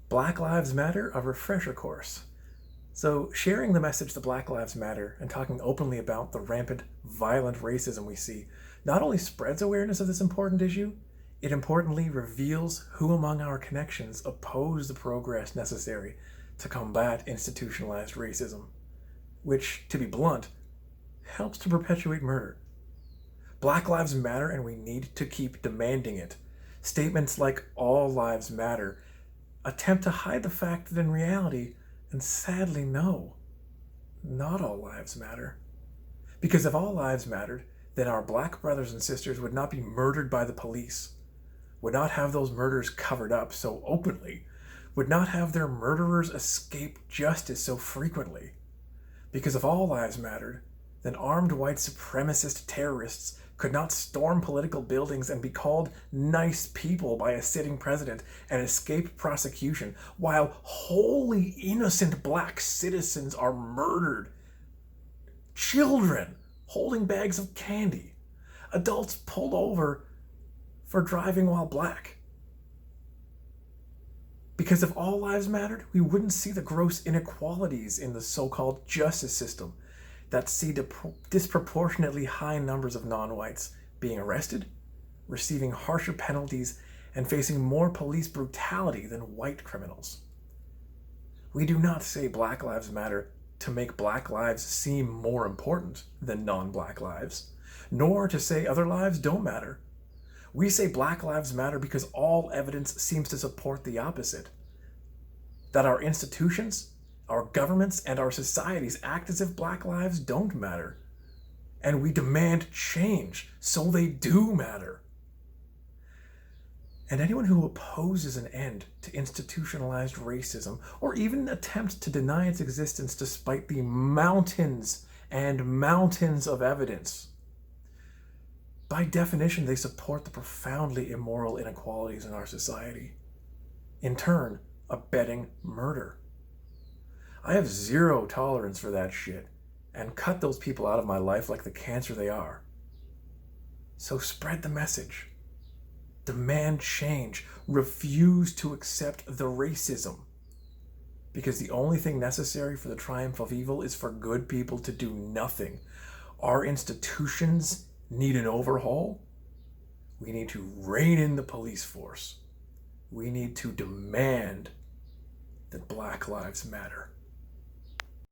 Black Lives Matter, a refresher course. So, sharing the message that Black Lives Matter and talking openly about the rampant, violent racism we see not only spreads awareness of this important issue, it importantly reveals who among our connections oppose the progress necessary to combat institutionalized racism, which, to be blunt, helps to perpetuate murder. Black Lives Matter and we need to keep demanding it. Statements like all lives matter attempt to hide the fact that in reality, and sadly no, not all lives matter. Because if all lives mattered, then our black brothers and sisters would not be murdered by the police, would not have those murders covered up so openly, would not have their murderers escape justice so frequently. Because if all lives mattered, then armed white supremacist terrorists could not storm political buildings and be called nice people by a sitting president and escape prosecution, while wholly innocent black citizens are murdered. Children holding bags of candy. Adults pulled over for driving while black. Because if all lives mattered, we wouldn't see the gross inequalities in the so-called justice system that see disproportionately high numbers of non-whites being arrested, receiving harsher penalties, and facing more police brutality than white criminals. We do not say Black Lives Matter to make black lives seem more important than non-black lives, nor to say other lives don't matter. We say Black Lives Matter because all evidence seems to support the opposite. That our institutions, our governments, and our societies act as if black lives don't matter. And we demand change so they do matter. And anyone who opposes an end to institutionalized racism, or even attempts to deny its existence despite the mountains and mountains of evidence, by definition, they support the profoundly immoral inequalities in our society, in turn, abetting murder. I have zero tolerance for that shit and cut those people out of my life like the cancer they are. So spread the message. Demand change. Refuse to accept the racism. Because the only thing necessary for the triumph of evil is for good people to do nothing. Our institutions need an overhaul. We need to rein in the police force. We need to demand that Black Lives Matter.